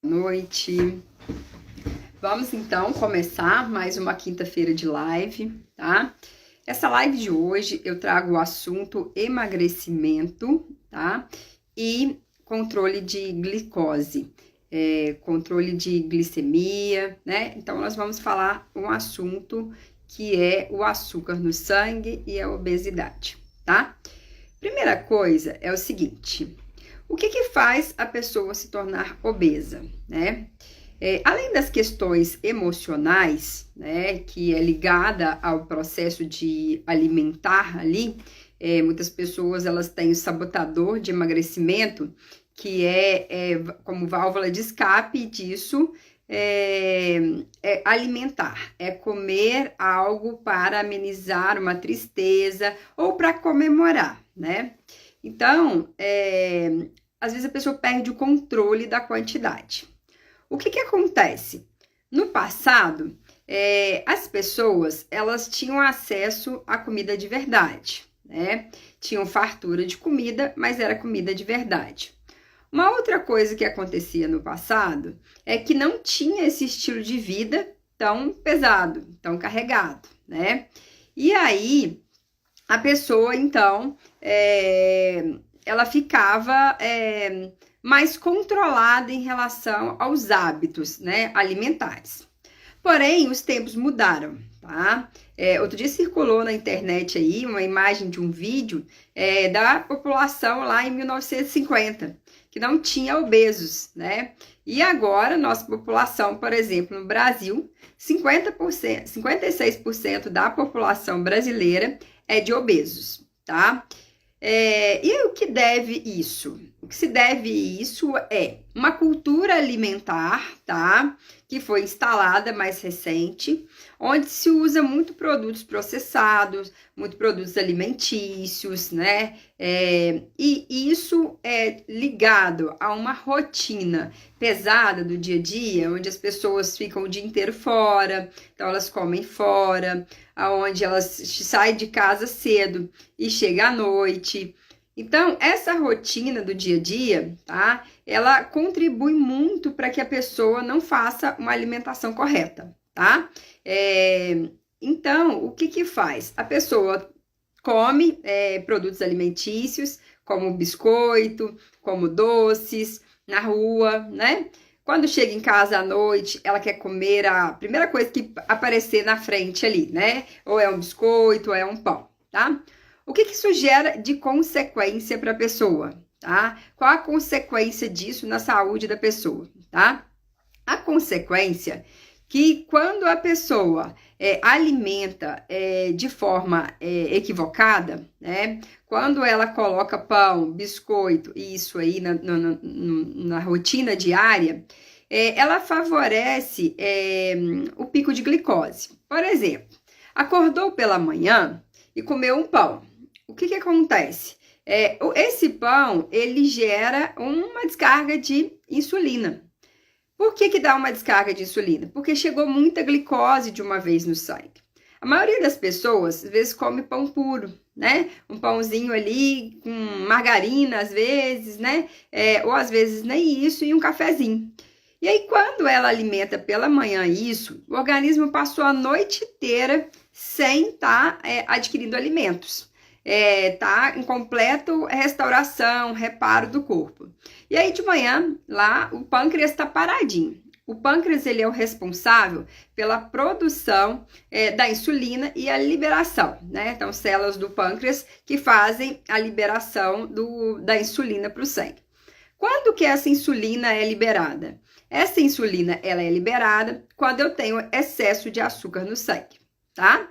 Noite. Vamos então começar mais uma quinta-feira de live, tá? Essa live de hoje eu trago o assunto emagrecimento, tá? E controle de glicose, controle de glicemia, né? Então nós vamos falar um assunto que é o açúcar no sangue e a obesidade, tá? Primeira coisa é o seguinte: o que faz a pessoa se tornar obesa, né? Além das questões emocionais, né, que é ligada ao processo de alimentar ali, muitas pessoas elas têm o sabotador de emagrecimento, que é como válvula de escape disso, alimentar, é comer algo para amenizar uma tristeza ou para comemorar, né? Então, às vezes a pessoa perde o controle da quantidade. O que acontece? No passado, as pessoas, elas tinham acesso à comida de verdade, né? Tinham fartura de comida, mas era comida de verdade. Uma outra coisa que acontecia no passado é que não tinha esse estilo de vida tão pesado, tão carregado, né? E aí, a pessoa, então, ela ficava mais controlada em relação aos hábitos, né, alimentares. Porém, os tempos mudaram, tá? Outro dia circulou na internet aí uma imagem de um vídeo da população lá em 1950, que não tinha obesos, né? E agora, nossa população, por exemplo, no Brasil, 50%, 56% da população brasileira é de obesos, tá? E o que deve isso? O que se deve isso é uma cultura alimentar, tá? Que foi instalada mais recente, onde se usa muito produtos processados, muito produtos alimentícios, né? E isso é ligado a uma rotina pesada do dia a dia, onde as pessoas ficam o dia inteiro fora, então elas comem fora, onde elas saem de casa cedo e chegam à noite. Então, essa rotina do dia a dia, tá? Ela contribui muito para que a pessoa não faça uma alimentação correta, tá? Então, o que faz? A pessoa come produtos alimentícios, como biscoito, como doces, na rua, né? Quando chega em casa à noite, ela quer comer a primeira coisa que aparecer na frente ali, né? Ou é um biscoito, ou é um pão, tá? O que isso gera de consequência para a pessoa, tá? Qual a consequência disso na saúde da pessoa, tá? A consequência que quando a pessoa alimenta de forma equivocada, né? Quando ela coloca pão, biscoito, isso aí na rotina diária, ela favorece o pico de glicose. Por exemplo, acordou pela manhã e comeu um pão. O que acontece? Esse pão, ele gera uma descarga de insulina. Por que dá uma descarga de insulina? Porque chegou muita glicose de uma vez no sangue. A maioria das pessoas, às vezes, come pão puro, né? Um pãozinho ali com margarina, às vezes, né? Ou às vezes nem isso, e um cafezinho. E aí, quando ela alimenta pela manhã isso, o organismo passou a noite inteira sem estar adquirindo alimentos. Tá em completo restauração, reparo do corpo. E aí de manhã, lá, o pâncreas está paradinho. O pâncreas, ele é o responsável pela produção da insulina e a liberação, né? Então, células do pâncreas que fazem a liberação da insulina para o sangue. Quando que essa insulina é liberada? Essa insulina, ela é liberada quando eu tenho excesso de açúcar no sangue, tá?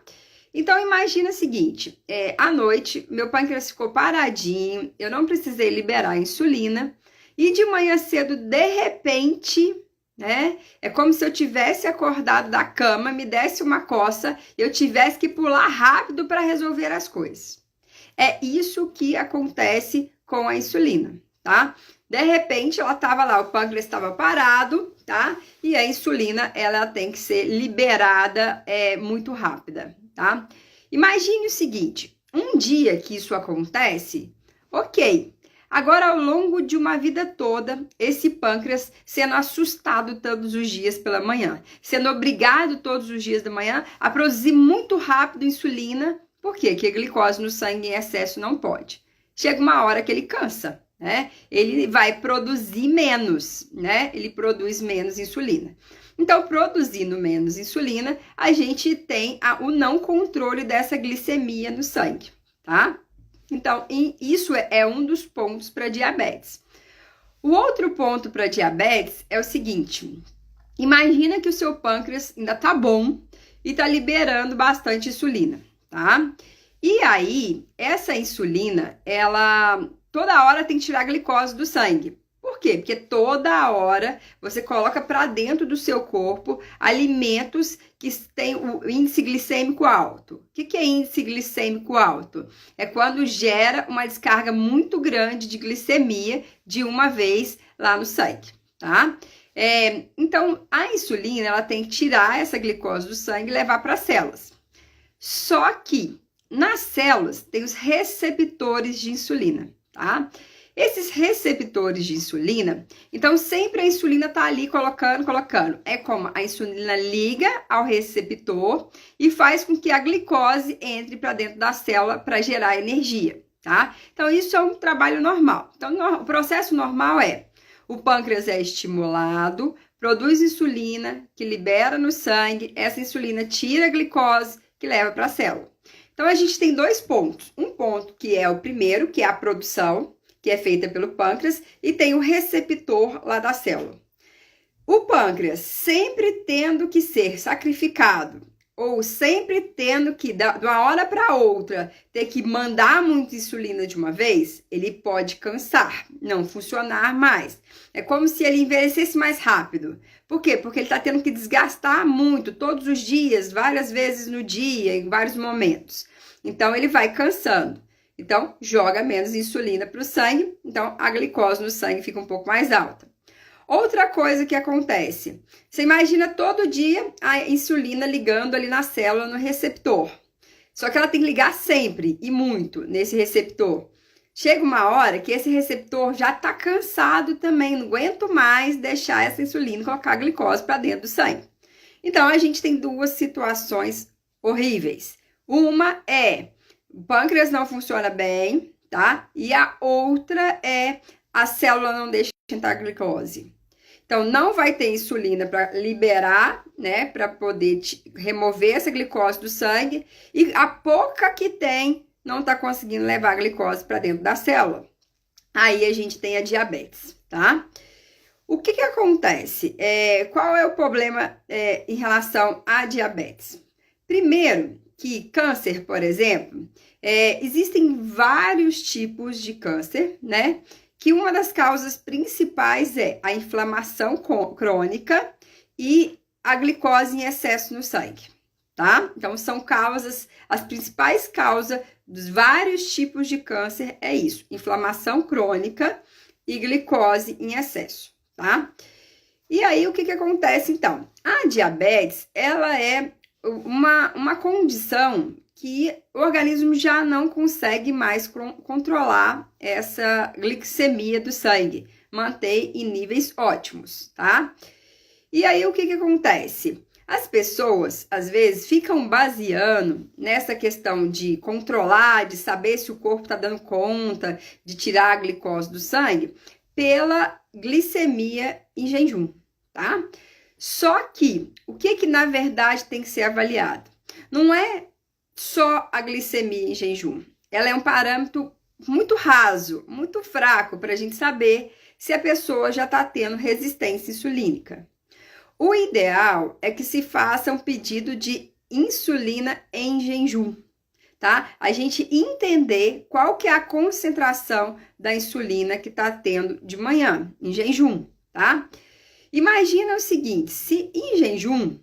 Então, imagina o seguinte, à noite, meu pâncreas ficou paradinho, eu não precisei liberar a insulina, e de manhã cedo, de repente, né, é como se eu tivesse acordado da cama, me desse uma coça, eu tivesse que pular rápido para resolver as coisas. É isso que acontece com a insulina, tá? De repente, ela estava lá, o pâncreas estava parado, tá? E a insulina, ela tem que ser liberada muito rápida, tá? Imagine o seguinte, um dia que isso acontece, ok, Agora, ao longo de uma vida toda, esse pâncreas sendo assustado todos os dias pela manhã, sendo obrigado todos os dias da manhã a produzir muito rápido insulina. Por quê? Porque a glicose no sangue em excesso não pode. Chega uma hora que ele cansa, né? Ele vai produzir menos, né? Ele produz menos insulina. Então, produzindo menos insulina, a gente tem o não controle dessa glicemia no sangue, tá? Então, isso é um dos pontos para diabetes. O outro ponto para diabetes é o seguinte: imagina que o seu pâncreas ainda tá bom e tá liberando bastante insulina, tá? E aí, essa insulina, ela toda hora tem que tirar a glicose do sangue. Por quê? Porque toda hora você coloca para dentro do seu corpo alimentos que têm o índice glicêmico alto. O que é índice glicêmico alto? É quando gera uma descarga muito grande de glicemia de uma vez lá no sangue, tá? Então, a insulina, ela tem que tirar essa glicose do sangue e levar para as células. Só que nas células tem os receptores de insulina, tá? Esses receptores de insulina, então sempre a insulina está ali colocando. É como a insulina liga ao receptor e faz com que a glicose entre para dentro da célula para gerar energia, tá? Então isso é um trabalho normal. Então o processo normal o pâncreas é estimulado, produz insulina que libera no sangue, essa insulina tira a glicose que leva para a célula. Então a gente tem dois pontos. Um ponto que é o primeiro, que é a produção, que é feita pelo pâncreas, e tem o receptor lá da célula. O pâncreas sempre tendo que ser sacrificado, ou sempre tendo que, de uma hora para outra, ter que mandar muita insulina de uma vez, ele pode cansar, não funcionar mais. É como se ele envelhecesse mais rápido. Por quê? Porque ele está tendo que desgastar muito, todos os dias, várias vezes no dia, em vários momentos. Então, ele vai cansando. Então, joga menos insulina para o sangue, então a glicose no sangue fica um pouco mais alta. Outra coisa que acontece, você imagina todo dia a insulina ligando ali na célula, no receptor. Só que ela tem que ligar sempre e muito nesse receptor. Chega uma hora que esse receptor já está cansado também, não aguento mais deixar essa insulina colocar a glicose para dentro do sangue. Então, a gente tem duas situações horríveis. Uma é o pâncreas não funciona bem, tá? E a outra é a célula não deixa entrar a glicose. Então, não vai ter insulina para liberar, né? Para poder remover essa glicose do sangue. E a pouca que tem, não tá conseguindo levar a glicose para dentro da célula. Aí a gente tem a diabetes, tá? O que acontece? Qual é o problema em relação à diabetes? Primeiro, que câncer, por exemplo, existem vários tipos de câncer, né? Que uma das causas principais é a inflamação crônica e a glicose em excesso no sangue, tá? Então, são causas, as principais causas dos vários tipos de câncer é isso, inflamação crônica e glicose em excesso, tá? E aí, o que acontece, então? A diabetes, ela é uma condição que o organismo já não consegue mais controlar essa glicemia do sangue, manter em níveis ótimos, tá? E aí, o que acontece? As pessoas, às vezes, ficam baseando nessa questão de controlar, de saber se o corpo está dando conta de tirar a glicose do sangue, pela glicemia em jejum, tá? Só que, o que na verdade tem que ser avaliado? Não é só a glicemia em jejum. Ela é um parâmetro muito raso, muito fraco para a gente saber se a pessoa já está tendo resistência insulínica. O ideal é que se faça um pedido de insulina em jejum, tá? A gente entender qual que é a concentração da insulina que está tendo de manhã, em jejum, tá? Imagina o seguinte, se em jejum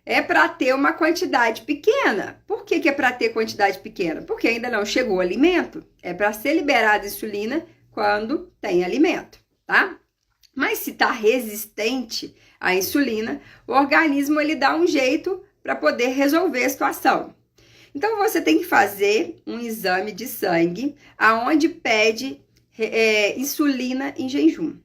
é para ter uma quantidade pequena. Por que é para ter quantidade pequena? Porque ainda não chegou o alimento. É para ser liberada insulina quando tem alimento, tá? Mas se está resistente à insulina, o organismo ele dá um jeito para poder resolver a situação. Então, você tem que fazer um exame de sangue, aonde pede insulina em jejum.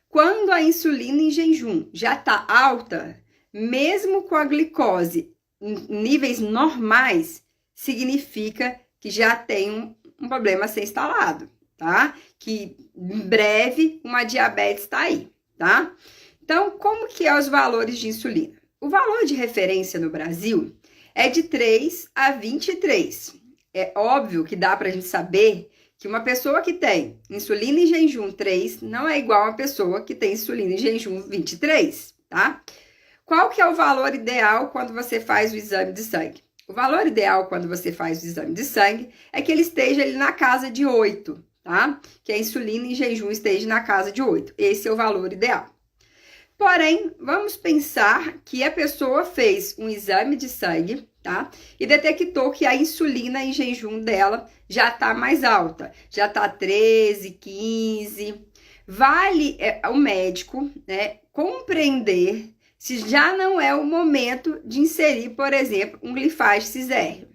Quando a insulina em jejum já está alta, mesmo com a glicose em níveis normais, significa que já tem um problema a ser instalado, tá? Que em breve uma diabetes está aí, tá? Então, como que é os valores de insulina? O valor de referência no Brasil é de 3 a 23. É óbvio que dá para a gente saber que uma pessoa que tem insulina em jejum 3 não é igual a uma pessoa que tem insulina em jejum 23, tá? Qual que é o valor ideal quando você faz o exame de sangue? O valor ideal quando você faz o exame de sangue é que ele esteja ali na casa de 8, tá? Que a insulina em jejum esteja na casa de 8. Esse é o valor ideal. Porém, vamos pensar que a pessoa fez um exame de sangue, tá? E detectou que a insulina em jejum dela já tá mais alta, já tá 13, 15. Vale o médico, né, compreender se já não é o momento de inserir, por exemplo, um Glifage XR.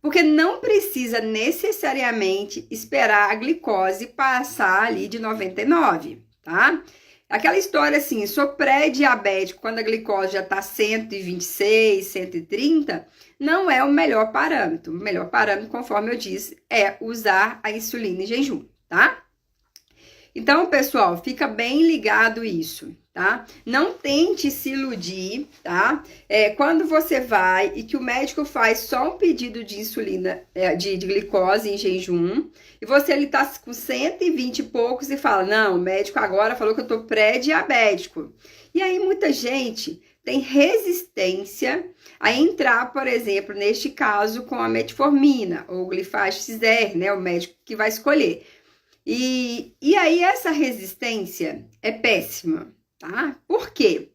Porque não precisa necessariamente esperar a glicose passar ali de 99, tá? Aquela história assim, sou pré-diabético quando a glicose já está 126, 130, não é o melhor parâmetro. O melhor parâmetro, conforme eu disse, é usar a insulina em jejum, tá? Então, pessoal, fica bem ligado isso, tá? Não tente se iludir, tá? Quando você vai e que o médico faz só um pedido de insulina, de glicose em jejum, e você ali tá com 120 e poucos e fala, não, o médico agora falou que eu tô pré-diabético. E aí muita gente tem resistência a entrar, por exemplo, neste caso com a metformina ou Glifage XR, né? O médico que vai escolher. E aí essa resistência é péssima, tá? Por quê?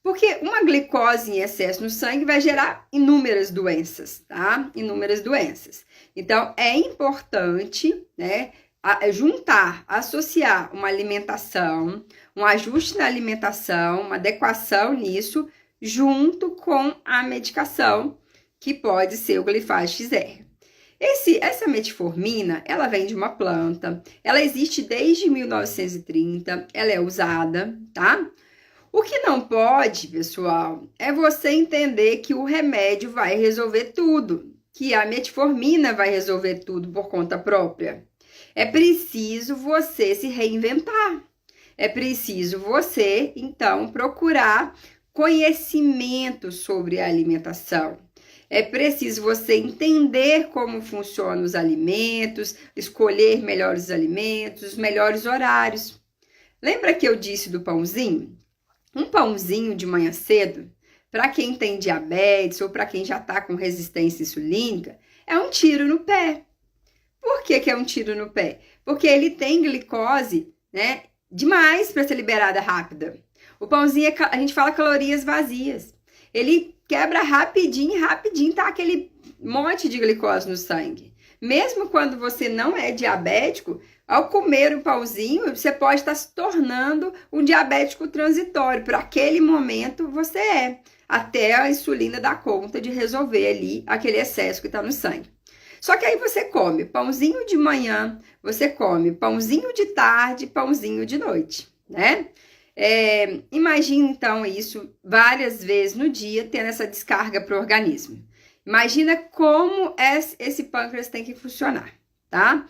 Porque uma glicose em excesso no sangue vai gerar inúmeras doenças, tá? Inúmeras doenças. Então, é importante, né, juntar, associar uma alimentação, um ajuste na alimentação, uma adequação nisso, junto com a medicação, que pode ser o Glifage XR. Essa metformina, ela vem de uma planta, ela existe desde 1930, ela é usada, tá? O que não pode, pessoal, é você entender que o remédio vai resolver tudo, que a metformina vai resolver tudo por conta própria. É preciso você se reinventar. É preciso você, então, procurar conhecimento sobre a alimentação. É preciso você entender como funcionam os alimentos, escolher melhores alimentos, melhores horários. Lembra que eu disse do pãozinho? Um pãozinho de manhã cedo, para quem tem diabetes ou para quem já está com resistência insulínica, é um tiro no pé. Por que é um tiro no pé? Porque ele tem glicose, né, demais para ser liberada rápida. O pãozinho, a gente fala calorias vazias. Ele quebra rapidinho, tá aquele monte de glicose no sangue. Mesmo quando você não é diabético, ao comer um pãozinho, você pode estar se tornando um diabético transitório. Por aquele momento, você é. Até a insulina dar conta de resolver ali aquele excesso que está no sangue. Só que aí você come pãozinho de manhã, você come pãozinho de tarde, pãozinho de noite, né? Imagina então isso várias vezes no dia, tendo essa descarga para o organismo. Imagina como esse pâncreas tem que funcionar, tá?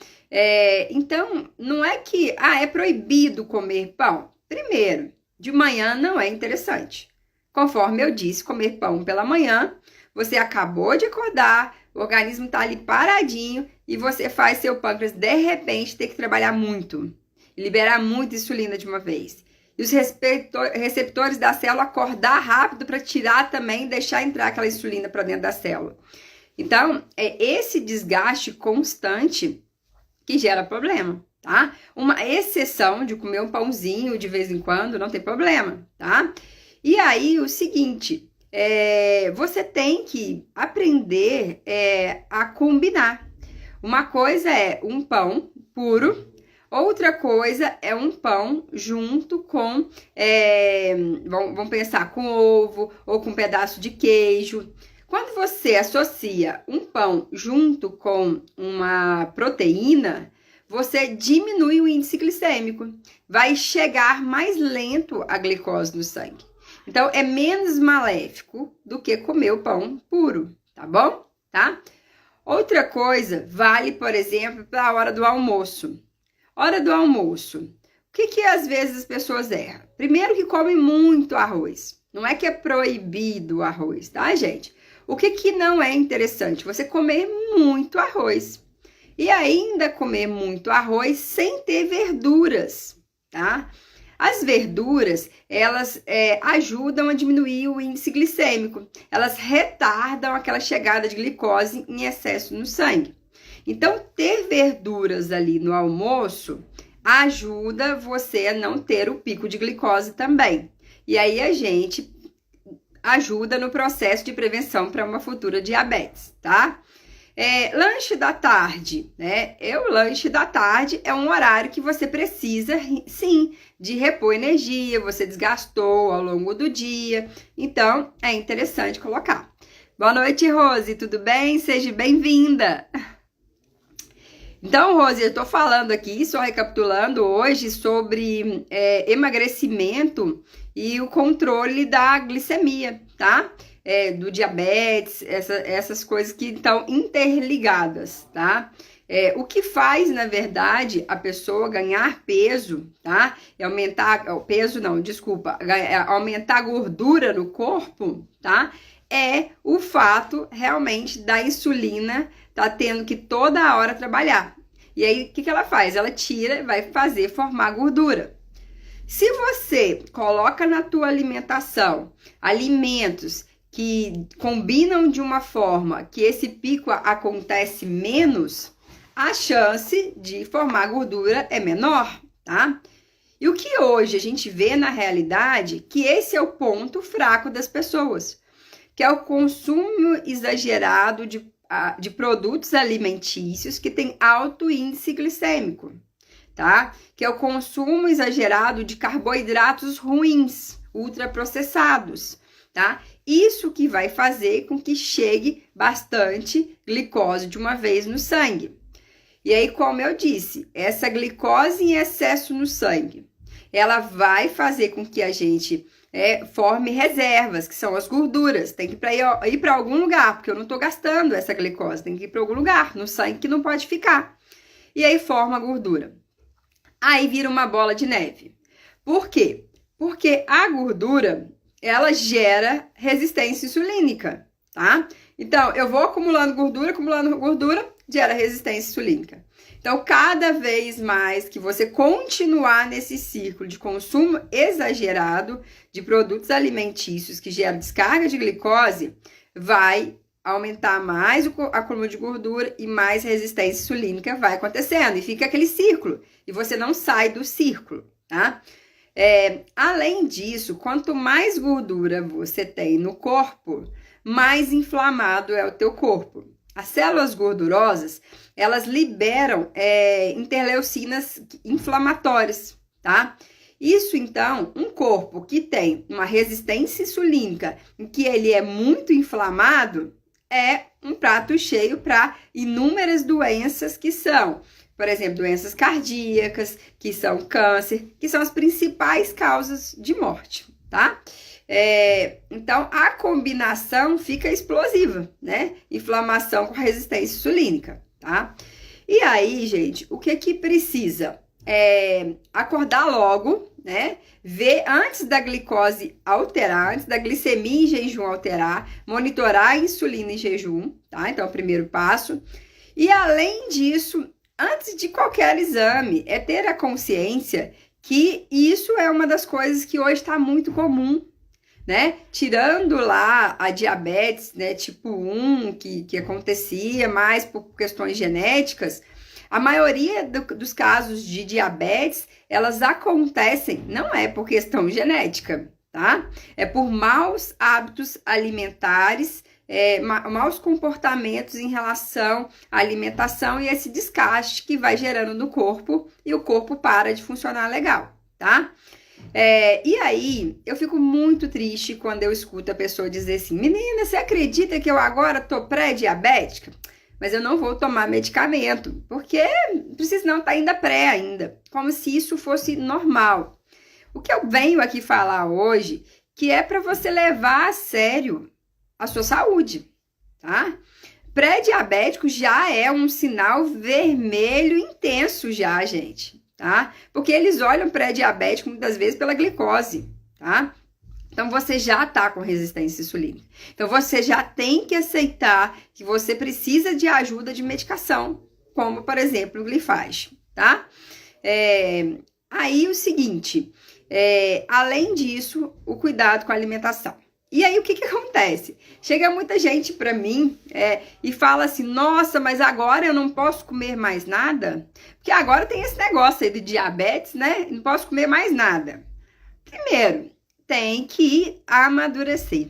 Então, não é que é proibido comer pão. Primeiro, de manhã não é interessante. Conforme eu disse, comer pão pela manhã, você acabou de acordar, o organismo está ali paradinho e você faz seu pâncreas, de repente, ter que trabalhar muito, liberar muita insulina de uma vez. E os receptores da célula acordar rápido para tirar também, deixar entrar aquela insulina para dentro da célula. Então, é esse desgaste constante que gera problema, tá? Uma exceção de comer um pãozinho de vez em quando, não tem problema, tá? E aí, o seguinte, você tem que aprender a combinar. Uma coisa é um pão puro, outra coisa é um pão junto com, vamos pensar, com ovo ou com um pedaço de queijo. Quando você associa um pão junto com uma proteína, você diminui o índice glicêmico. Vai chegar mais lento a glicose no sangue. Então, é menos maléfico do que comer o pão puro, tá bom? Tá? Outra coisa vale, por exemplo, para a hora do almoço. Hora do almoço. O que às vezes as pessoas erram? Primeiro que comem muito arroz. Não é que é proibido o arroz, tá, gente? O que não é interessante? Você comer muito arroz. E ainda comer muito arroz sem ter verduras, tá? As verduras, elas ajudam a diminuir o índice glicêmico. Elas retardam aquela chegada de glicose em excesso no sangue. Então, ter verduras ali no almoço ajuda você a não ter o pico de glicose também. E aí a gente ajuda no processo de prevenção para uma futura diabetes, tá? Lanche da tarde, né? O lanche da tarde é um horário que você precisa, sim, de repor energia, você desgastou ao longo do dia, então é interessante colocar. Boa noite, Rose, tudo bem? Seja bem-vinda! Então, Rose, eu tô falando aqui, só recapitulando hoje sobre emagrecimento e o controle da glicemia, tá? Do diabetes, essas coisas que estão interligadas, tá? O que faz, na verdade, a pessoa ganhar peso, tá? Aumentar a gordura no corpo, tá? É o fato, realmente, da insulina tá tendo que toda hora trabalhar. E aí, o que ela faz? Ela tira e vai formar gordura. Se você coloca na tua alimentação alimentos que combinam de uma forma que esse pico acontece menos, a chance de formar gordura é menor, tá? E o que hoje a gente vê na realidade, que esse é o ponto fraco das pessoas, que é o consumo exagerado de produtos alimentícios que tem alto índice glicêmico, tá? Que é o consumo exagerado de carboidratos ruins, ultraprocessados, tá? Isso que vai fazer com que chegue bastante glicose de uma vez no sangue. E aí, como eu disse, essa glicose em excesso no sangue, ela vai fazer com que a gente forme reservas, que são as gorduras. Tem que ir para algum lugar, porque eu não estou gastando essa glicose, tem que ir para algum lugar, no sangue que não pode ficar. E aí forma a gordura. Aí vira uma bola de neve. Por quê? Porque a gordura, ela gera resistência insulínica, tá? Então, eu vou acumulando gordura, gera resistência insulínica. Então, cada vez mais que você continuar nesse ciclo de consumo exagerado de produtos alimentícios que geram descarga de glicose, vai aumentar mais o acúmulo de gordura e mais resistência insulínica vai acontecendo. E fica aquele círculo. E você não sai do círculo, tá? Além disso, quanto mais gordura você tem no corpo, mais inflamado é o teu corpo. As células gordurosas, elas liberam interleucinas inflamatórias, tá? Isso, então, um corpo que tem uma resistência insulínica, em que ele é muito inflamado, é um prato cheio para inúmeras doenças que são, por exemplo, doenças cardíacas, que são câncer, que são as principais causas de morte, tá? Então, a combinação fica explosiva, né? Inflamação com resistência insulínica, tá? E aí, gente, o que precisa? Acordar logo, né? Ver antes da glicose alterar, antes da glicemia em jejum alterar, monitorar a insulina em jejum, tá? Então, é o primeiro passo. E além disso, antes de qualquer exame, é ter a consciência que isso é uma das coisas que hoje está muito comum, né? Tirando lá a diabetes, né, tipo 1, que acontecia mais por questões genéticas, a maioria dos casos de diabetes, elas acontecem, não é por questão genética, tá? É por maus hábitos alimentares, maus comportamentos em relação à alimentação e esse desgaste que vai gerando no corpo e o corpo para de funcionar legal, tá? E aí, eu fico muito triste quando eu escuto a pessoa dizer assim, menina, você acredita que eu agora tô pré-diabética? mas eu não vou tomar medicamento, porque precisa não, tá ainda pré ainda, como se isso fosse normal. O que eu venho aqui falar hoje, que é para você levar a sério a sua saúde, tá? Pré-diabético já é um sinal vermelho intenso já, gente, tá? Porque eles olham pré-diabético muitas vezes pela glicose, tá? Então, você já tá com resistência insulínica. Então, você já tem que aceitar que você precisa de ajuda de medicação, como, por exemplo, o Glifage, tá? Aí, o seguinte, além disso, o cuidado com a alimentação. E aí, o que acontece? Chega muita gente para mim e fala assim, nossa, mas agora eu não posso comer mais nada? Porque agora tem esse negócio aí de diabetes, né? Não posso comer mais nada. Primeiro, tem que amadurecer,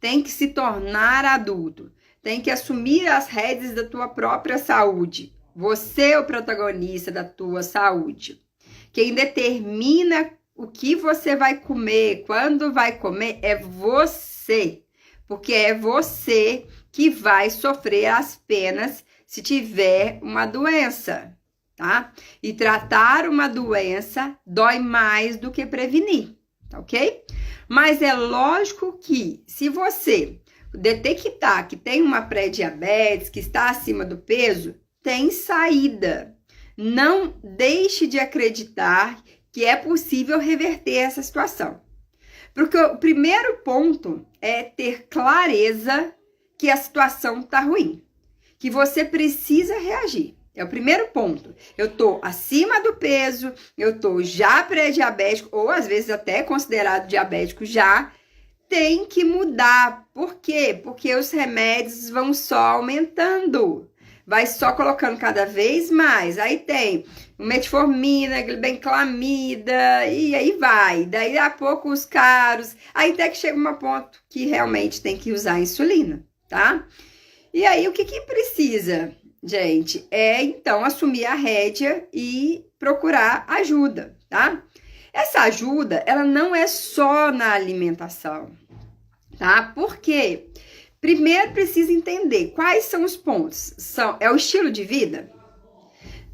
tem que se tornar adulto, tem que assumir as rédeas da tua própria saúde. Você é o protagonista da tua saúde. Quem determina o que você vai comer, quando vai comer, é você. Porque é você que vai sofrer as penas se tiver uma doença, tá? E tratar uma doença dói mais do que prevenir, tá ok? Mas é lógico que se você detectar que tem uma pré-diabetes, que está acima do peso, tem saída. Não deixe de acreditar que é possível reverter essa situação. Porque o primeiro ponto é ter clareza que a situação está ruim, que você precisa reagir. É o primeiro ponto. Eu tô acima do peso, eu tô já pré-diabético, ou às vezes até considerado diabético já, tem que mudar. Por quê? Porque os remédios vão só aumentando. Vai só colocando cada vez mais. Aí tem metformina, glibenclamida, e aí vai. Daí a pouco os caros, aí até que chega um ponto que realmente tem que usar insulina, tá? E aí o que precisa? Gente, então assumir a rédea e procurar ajuda, tá? Essa ajuda, ela não é só na alimentação, tá? Por quê? Primeiro precisa entender quais são os pontos. É o estilo de vida?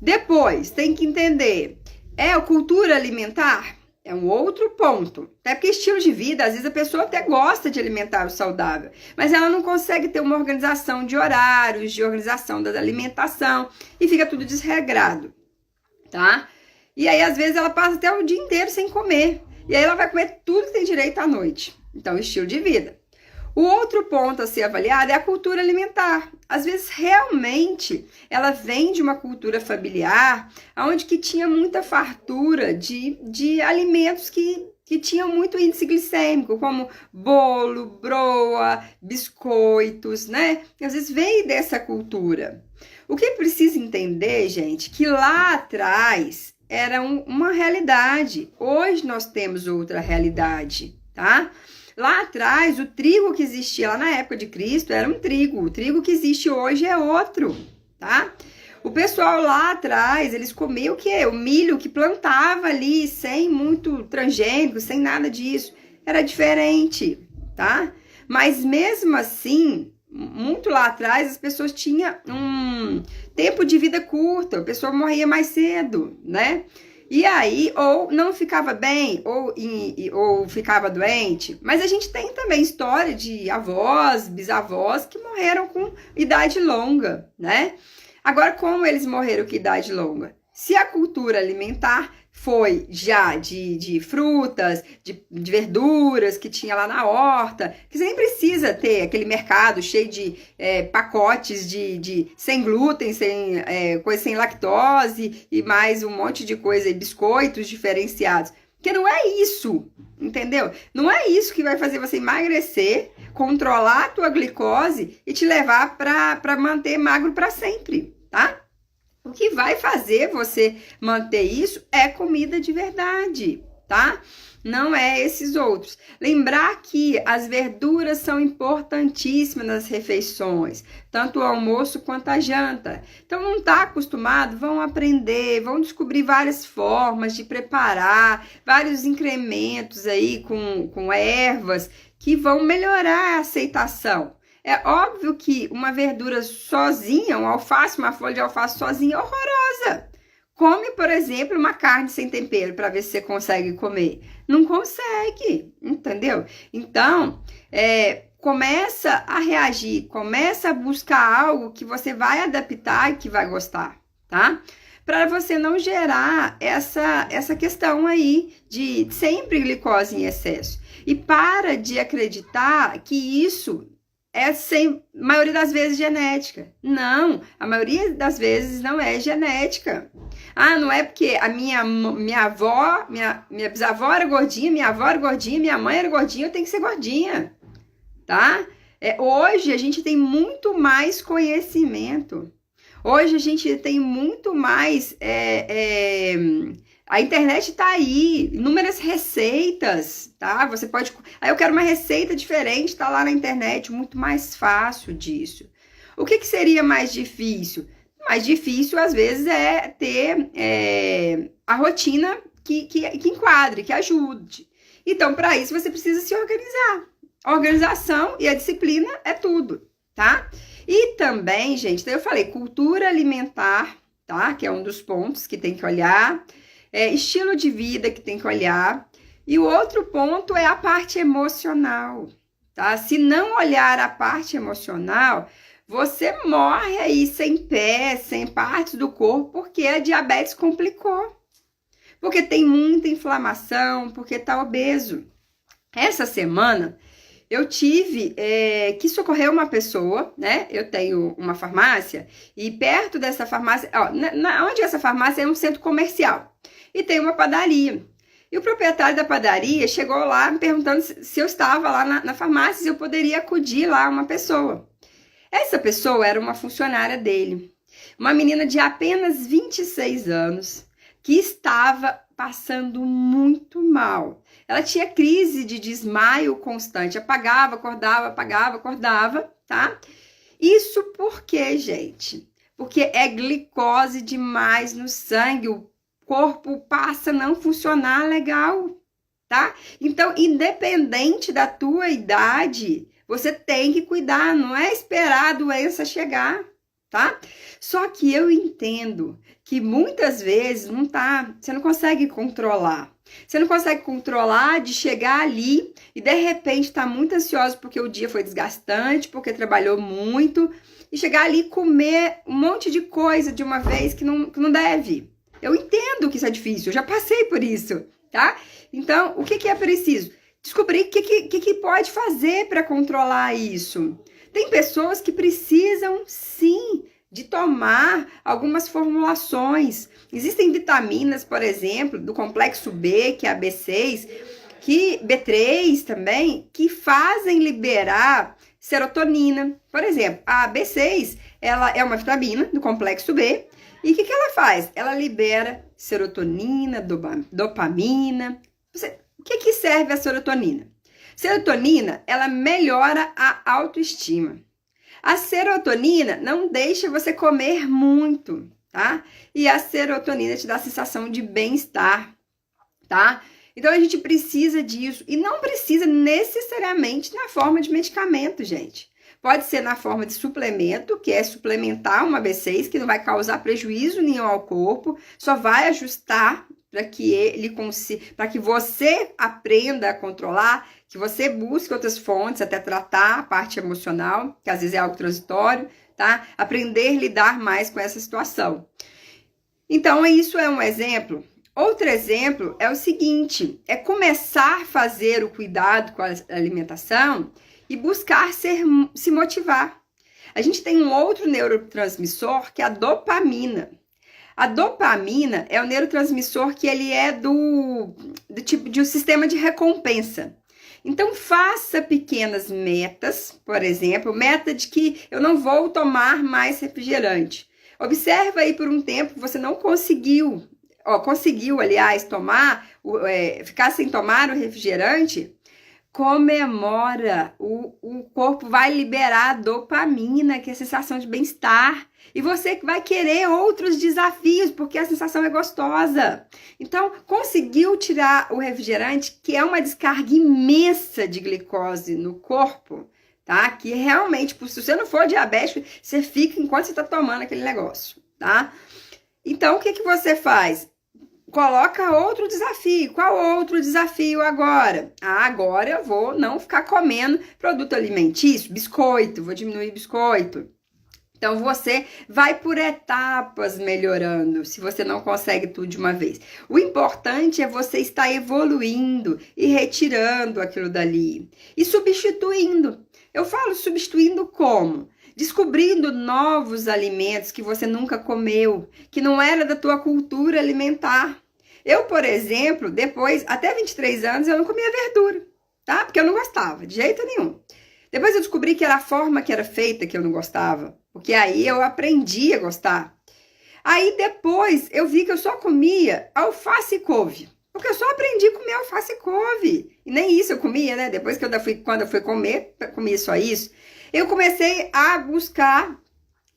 Depois, tem que entender, a cultura alimentar? É um outro ponto. Até porque estilo de vida, às vezes a pessoa até gosta de alimentar o saudável, mas ela não consegue ter uma organização de horários, de organização da alimentação, e fica tudo desregrado, tá? E aí, às vezes, ela passa até o dia inteiro sem comer. E aí ela vai comer tudo que tem direito à noite. Então, estilo de vida. O outro ponto a ser avaliado é a cultura alimentar. Às vezes, realmente, ela vem de uma cultura familiar, onde que tinha muita fartura de alimentos que tinham muito índice glicêmico, como bolo, broa, biscoitos, né? Às vezes veio dessa cultura. O que precisa entender, gente, que lá atrás era uma realidade. Hoje nós temos outra realidade, tá? Lá atrás, o trigo que existia lá na época de Cristo era um trigo. O trigo que existe hoje é outro, tá? O pessoal lá atrás, eles comiam o quê? O milho que plantava ali, sem muito transgênico, sem nada disso. Era diferente, tá? Mas mesmo assim, muito lá atrás, as pessoas tinham um tempo de vida curto. A pessoa morria mais cedo, né? E aí, ou não ficava bem, ou ficava doente. Mas a gente tem também história de avós, bisavós que morreram com idade longa, né? Agora, como eles morreram com idade longa? Se a cultura alimentar foi já de frutas, de verduras que tinha lá na horta, que você nem precisa ter aquele mercado cheio de pacotes sem glúten, coisa sem lactose e mais um monte de coisa, biscoitos diferenciados. Porque não é isso, entendeu? Não é isso que vai fazer você emagrecer, controlar a tua glicose e te levar para manter magro para sempre, tá? O que vai fazer você manter isso é comida de verdade, tá? Não é esses outros. Lembrar que as verduras são importantíssimas nas refeições, tanto o almoço quanto a janta. Então, não está acostumado? Vão aprender, vão descobrir várias formas de preparar, vários incrementos aí com ervas que vão melhorar a aceitação. É óbvio que uma verdura sozinha, um alface, uma folha de alface sozinha é horrorosa. Come, por exemplo, uma carne sem tempero para ver se você consegue comer. Não consegue, entendeu? Então, começa a reagir, começa a buscar algo que você vai adaptar e que vai gostar, tá? Para você não gerar essa questão aí de sempre glicose em excesso. E para de acreditar que isso é maioria das vezes genética. Não, a maioria das vezes não é genética. Ah, não é porque a minha avó, minha bisavó era gordinha, minha avó era gordinha, minha mãe era gordinha, eu tenho que ser gordinha, tá? Hoje a gente tem muito mais conhecimento. Hoje a gente tem muito mais... A internet tá aí, inúmeras receitas, tá? Você pode... Aí eu quero uma receita diferente, tá lá na internet, muito mais fácil disso. O que seria mais difícil? Mais difícil, às vezes, é ter a rotina que enquadre, que ajude. Então, para isso, você precisa se organizar. A organização e a disciplina é tudo, tá? E também, gente, então eu falei, cultura alimentar, tá? Que é um dos pontos que tem que olhar. Estilo de vida que tem que olhar. E o outro ponto é a parte emocional, tá? Se não olhar a parte emocional, você morre aí sem pé, sem partes do corpo, porque a diabetes complicou. Porque tem muita inflamação, porque tá obeso. Essa semana, eu tive que socorrer uma pessoa, né? Eu tenho uma farmácia e perto dessa farmácia, onde essa farmácia é um centro comercial e tem uma padaria. E o proprietário da padaria chegou lá me perguntando se eu estava lá na farmácia, se eu poderia acudir lá uma pessoa. Essa pessoa era uma funcionária dele, uma menina de apenas 26 anos, que estava passando muito mal. Ela tinha crise de desmaio constante, apagava, acordava, tá? Isso por quê, gente? Porque é glicose demais no sangue, o corpo passa a não funcionar legal, tá? Então, independente da tua idade, você tem que cuidar, não é esperar a doença chegar, tá? Só que eu entendo que muitas vezes você não consegue controlar. Você não consegue controlar de chegar ali e de repente tá muito ansioso porque o dia foi desgastante, porque trabalhou muito, e chegar ali e comer um monte de coisa de uma vez que não deve. Eu entendo que isso é difícil, eu já passei por isso, tá? Então, o que é preciso? Descobrir o que pode fazer para controlar isso. Tem pessoas que precisam, sim, de tomar algumas formulações. Existem vitaminas, por exemplo, do complexo B, que é a B6, B3 também, que fazem liberar serotonina. Por exemplo, a B6, ela é uma vitamina do complexo B, e o que ela faz? Ela libera serotonina, dopamina. O que serve a serotonina? Serotonina, ela melhora a autoestima. A serotonina não deixa você comer muito, tá? E a serotonina te dá a sensação de bem-estar, tá? Então a gente precisa disso e não precisa necessariamente na forma de medicamento, gente. Pode ser na forma de suplemento, que é suplementar uma B6, que não vai causar prejuízo nenhum ao corpo, só vai ajustar para que você aprenda a controlar, que você busque outras fontes até tratar a parte emocional, que às vezes é algo transitório, tá? Aprender a lidar mais com essa situação. Então, isso é um exemplo. Outro exemplo é o seguinte, é começar a fazer o cuidado com a alimentação e buscar se motivar. A gente tem um outro neurotransmissor que é a dopamina. A dopamina é o neurotransmissor que ele é do tipo de um sistema de recompensa. Então, faça pequenas metas, por exemplo, meta de que eu não vou tomar mais refrigerante. Observa aí por um tempo que você não conseguiu, aliás, ficar sem tomar o refrigerante. Comemora, o corpo vai liberar a dopamina, que é a sensação de bem-estar. E você vai querer outros desafios, porque a sensação é gostosa. Então, conseguiu tirar o refrigerante, que é uma descarga imensa de glicose no corpo, tá? Que realmente, se você não for diabético, você fica enquanto você tá tomando aquele negócio, tá? Então, o que que você faz? Coloca outro desafio. Qual outro desafio agora? Ah, agora eu vou não ficar comendo produto alimentício, biscoito, vou diminuir biscoito. Então, você vai por etapas melhorando, se você não consegue tudo de uma vez. O importante é você estar evoluindo e retirando aquilo dali. E substituindo. Eu falo substituindo como? Descobrindo novos alimentos que você nunca comeu, que não era da tua cultura alimentar. Eu, por exemplo, depois, até 23 anos, eu não comia verdura, tá? Porque eu não gostava, de jeito nenhum. Depois eu descobri que era a forma que era feita que eu não gostava, porque aí eu aprendi a gostar. Aí depois eu vi que eu só comia alface e couve, porque eu só aprendi a comer alface e couve. E nem isso eu comia, né? Depois que quando eu fui comer, comia só isso. Eu comecei a buscar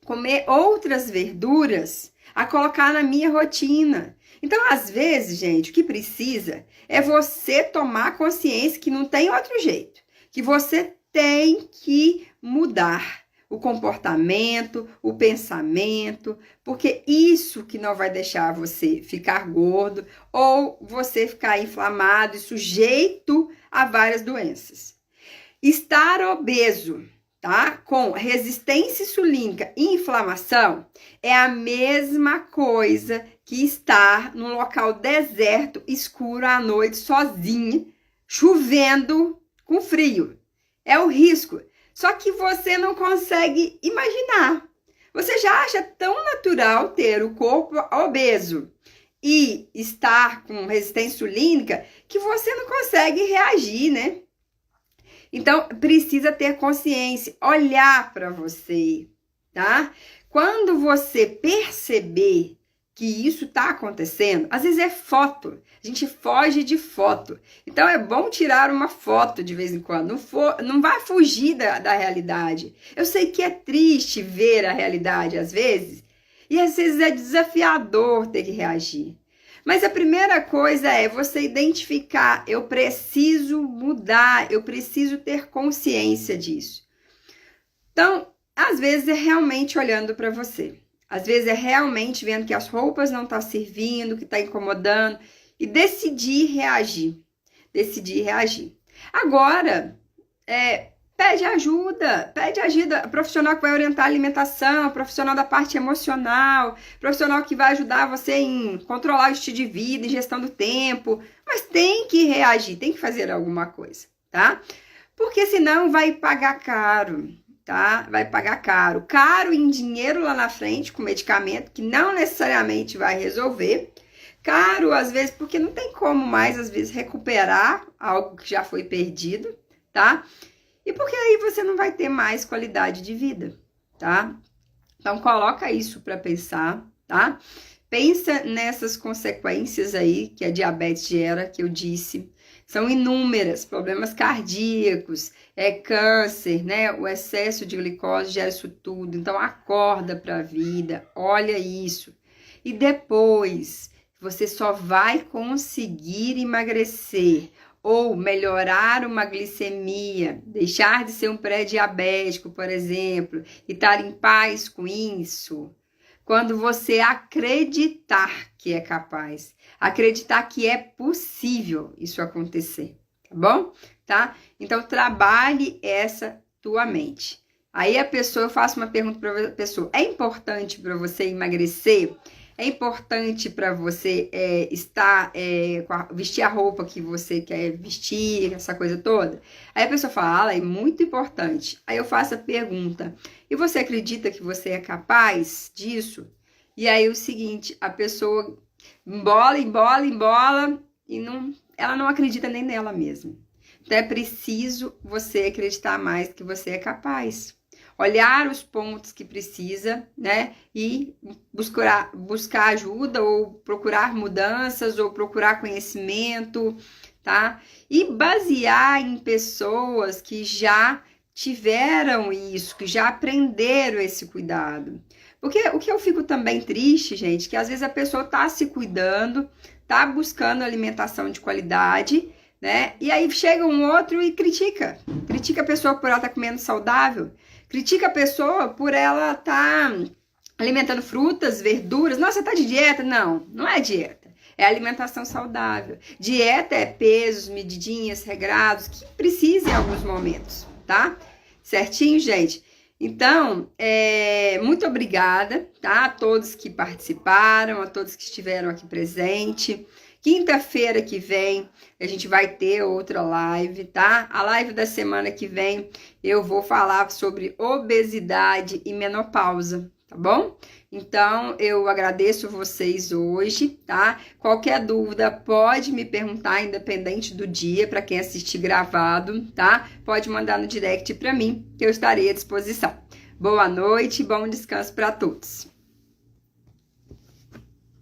comer outras verduras, a colocar na minha rotina. Então, às vezes, gente, o que precisa é você tomar consciência que não tem outro jeito, que você tem que mudar o comportamento, o pensamento, porque isso que não vai deixar você ficar gordo ou você ficar inflamado e sujeito a várias doenças. Estar obeso, tá? Com resistência insulínica e inflamação é a mesma coisa que estar num local deserto, escuro à noite, sozinho, chovendo, com frio. É o risco. Só que você não consegue imaginar. Você já acha tão natural ter o corpo obeso e estar com resistência insulínica que você não consegue reagir, né? Então, precisa ter consciência, olhar para você, tá? Quando você perceber que isso tá acontecendo, às vezes é foto, a gente foge de foto. Então, é bom tirar uma foto de vez em quando, não vai fugir da realidade. Eu sei que é triste ver a realidade às vezes, e às vezes é desafiador ter que reagir. Mas a primeira coisa é você identificar, eu preciso mudar, eu preciso ter consciência disso. Então, às vezes é realmente olhando para você. Às vezes é realmente vendo que as roupas não estão servindo, que está incomodando e decidir reagir. Decidir reagir. Agora, pede ajuda, profissional que vai orientar a alimentação, profissional da parte emocional, profissional que vai ajudar você em controlar o estilo de vida, em gestão do tempo, mas tem que reagir, tem que fazer alguma coisa, tá? Porque senão vai pagar caro, tá? Vai pagar caro em dinheiro lá na frente, com medicamento que não necessariamente vai resolver, caro às vezes porque não tem como mais às vezes recuperar algo que já foi perdido, tá? E porque aí você não vai ter mais qualidade de vida, tá? Então, coloca isso para pensar, tá? Pensa nessas consequências aí que a diabetes gera, que eu disse. São inúmeras, problemas cardíacos, câncer, né? O excesso de glicose gera isso tudo. Então, acorda para a vida, olha isso. E depois, você só vai conseguir emagrecer ou melhorar uma glicemia, deixar de ser um pré-diabético, por exemplo, e estar em paz com isso, quando você acreditar que é capaz, acreditar que é possível isso acontecer, tá bom? Tá? Então, trabalhe essa tua mente. Aí eu faço uma pergunta para a pessoa, é importante para você emagrecer? É importante para você vestir a roupa que você quer vestir, essa coisa toda? Aí a pessoa fala, é muito importante. Aí eu faço a pergunta, e você acredita que você é capaz disso? E aí o seguinte, a pessoa embola, e ela não acredita nem nela mesma. Então é preciso você acreditar mais que você é capaz. Olhar os pontos que precisa, né? E buscar ajuda, ou procurar mudanças, ou procurar conhecimento, tá? E basear em pessoas que já tiveram isso, que já aprenderam esse cuidado. Porque o que eu fico também triste, gente, que às vezes a pessoa tá se cuidando, tá buscando alimentação de qualidade, né? E aí chega um outro e critica a pessoa por ela estar comendo saudável, critica a pessoa por ela estar alimentando frutas, verduras. Nossa, você tá de dieta? Não, não é dieta. É alimentação saudável. Dieta é pesos, medidinhas, regrados, que precisa em alguns momentos, tá? Certinho, gente? Então, muito obrigada, tá? A todos que participaram, a todos que estiveram aqui presente. Quinta-feira que vem a gente vai ter outra live, tá? A live da semana que vem eu vou falar sobre obesidade e menopausa, tá bom? Então, eu agradeço vocês hoje, tá? Qualquer dúvida pode me perguntar, independente do dia, para quem assistir gravado, tá? Pode mandar no direct para mim, que eu estarei à disposição. Boa noite, bom descanso para todos.